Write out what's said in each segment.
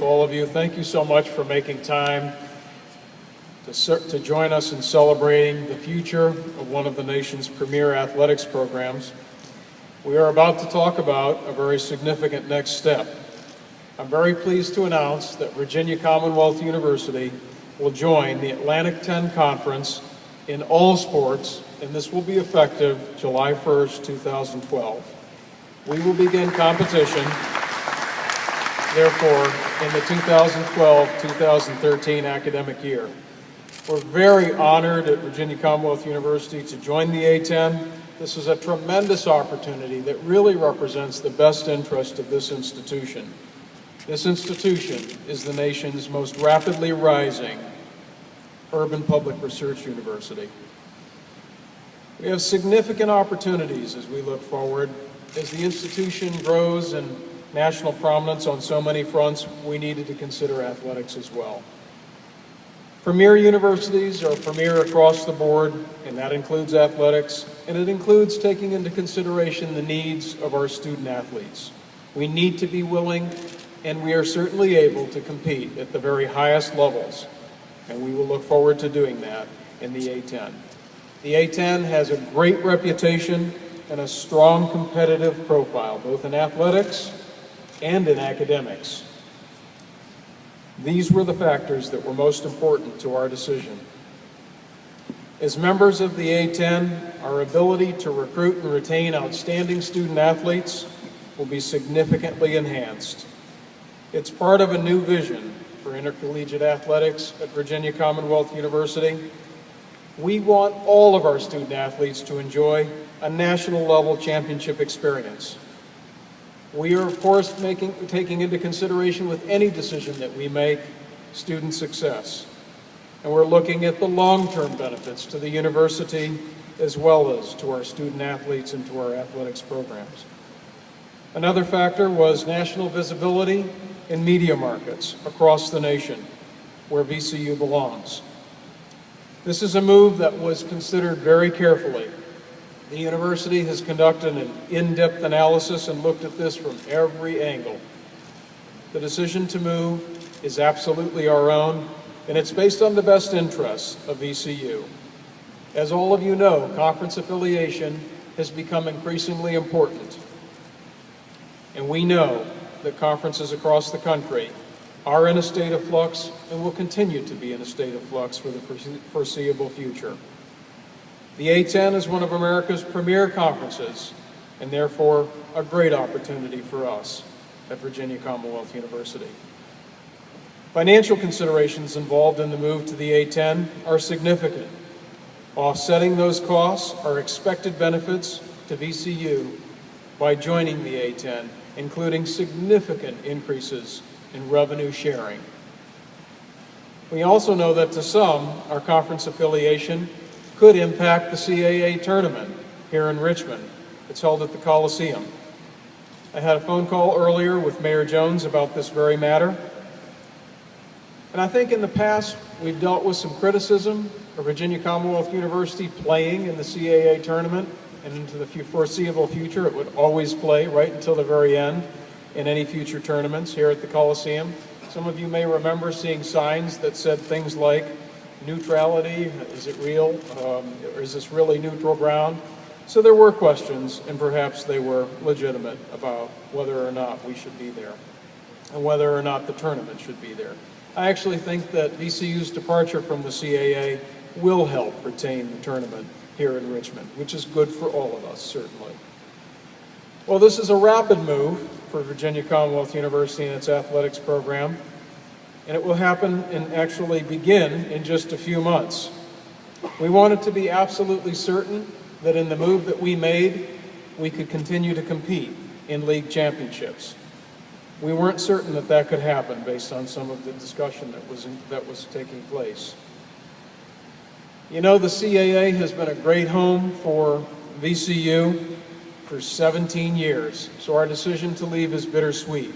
with all of you. Thank you so much for making time to join us in celebrating the future of one of the nation's premier athletics programs. We are about to talk about a very significant next step. I'm very pleased to announce that Virginia Commonwealth University will join the Atlantic 10 Conference in all sports, and this will be effective July 1st, 2012. We will begin competition, therefore, in the 2012-2013 academic year. We're very honored at Virginia Commonwealth University to join the A10. This is a tremendous opportunity that really represents the best interest of this institution. This institution is the nation's most rapidly rising urban public research university. We have significant opportunities as we look forward. As the institution grows in national prominence on so many fronts, we needed to consider athletics as well. Premier universities are premier across the board, and that includes athletics, and it includes taking into consideration the needs of our student athletes. We need to be willing, and we are certainly able to compete at the very highest levels, and we will look forward to doing that in the A10. The A10 has a great reputation and a strong competitive profile, both in athletics and in academics. These were the factors that were most important to our decision. As members of the A10, our ability to recruit and retain outstanding student athletes will be significantly enhanced. It's part of a new vision for intercollegiate athletics at Virginia Commonwealth University. We want all of our student athletes to enjoy a national level championship experience. We are, of course, taking into consideration with any decision that we make student success. And we're looking at the long-term benefits to the university as well as to our student athletes and to our athletics programs. Another factor was national visibility in media markets across the nation, where VCU belongs. This is a move that was considered very carefully. The university has conducted an in-depth analysis and looked at this from every angle. The decision to move is absolutely our own, and it's based on the best interests of VCU. As all of you know, conference affiliation has become increasingly important. And we know that conferences across the country are in a state of flux and will continue to be in a state of flux for the foreseeable future. The A10 is one of America's premier conferences, and therefore a great opportunity for us at Virginia Commonwealth University. Financial considerations involved in the move to the A10 are significant. Offsetting those costs are expected benefits to VCU by joining the A10, including significant increases in revenue sharing. We also know that to some, our conference affiliation could impact the CAA tournament here in Richmond. It's held at the Coliseum. I had a phone call earlier with Mayor Jones about this very matter. And I think in the past, we've dealt with some criticism of Virginia Commonwealth University playing in the CAA tournament, and into the foreseeable future, it would always play right until the very end in any future tournaments here at the Coliseum. Some of you may remember seeing signs that said things like, neutrality, is it real? Or is this really neutral ground? So there were questions, and perhaps they were legitimate, about whether or not we should be there and whether or not the tournament should be there. I actually think that VCU's departure from the CAA will help retain the tournament here in Richmond, which is good for all of us, certainly. Well, this is a rapid move for Virginia Commonwealth University and its athletics program, and it will happen and actually begin in just a few months. We wanted to be absolutely certain that in the move that we made, we could continue to compete in league championships. We weren't certain that that could happen based on some of the discussion that was taking place. You know, the CAA has been a great home for VCU for 17 years, so our decision to leave is bittersweet.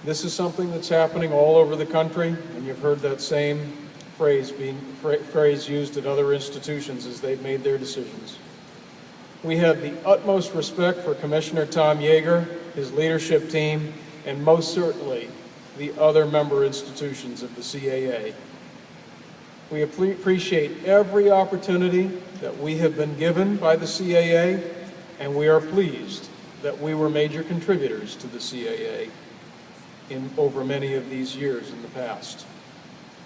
This is something that's happening all over the country, and you've heard that same phrase used at other institutions as they've made their decisions. We have the utmost respect for Commissioner Tom Yeager, his leadership team, and most certainly the other member institutions of the CAA. We appreciate every opportunity that we have been given by the CAA, and we are pleased that we were major contributors to the CAA over many of these years in the past.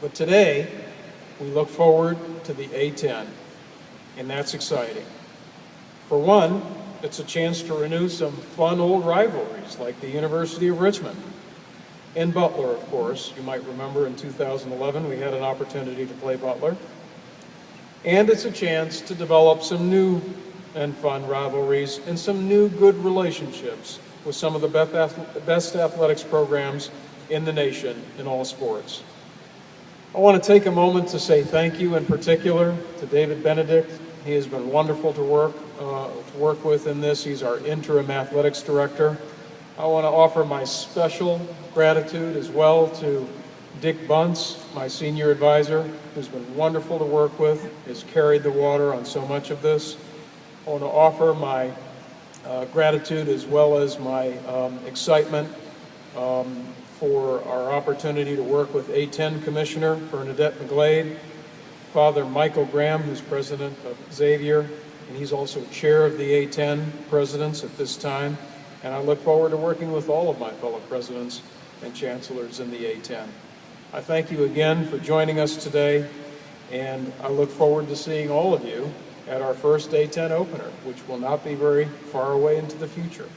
But today, we look forward to the A10, and that's exciting. For one, it's a chance to renew some fun old rivalries like the University of Richmond and Butler, of course. You might remember in 2011 we had an opportunity to play Butler. And it's a chance to develop some new and fun rivalries and some new good relationships with some of the best athletics programs in the nation in all sports. I want to take a moment to say thank you in particular to David Benedict. He has been wonderful to work with in this. He's our interim athletics director. I want to offer my special gratitude as well to Dick Bunce, my senior advisor, who's been wonderful to work with, has carried the water on so much of this. I want to offer my gratitude as well as my excitement for our opportunity to work with A10 Commissioner Bernadette McGlade, Father Michael Graham, who's president of Xavier, and he's also chair of the A10 presidents at this time. And I look forward to working with all of my fellow presidents and chancellors in the A10. I thank you again for joining us today, and I look forward to seeing all of you at our first A10 opener, which will not be very far away into the future.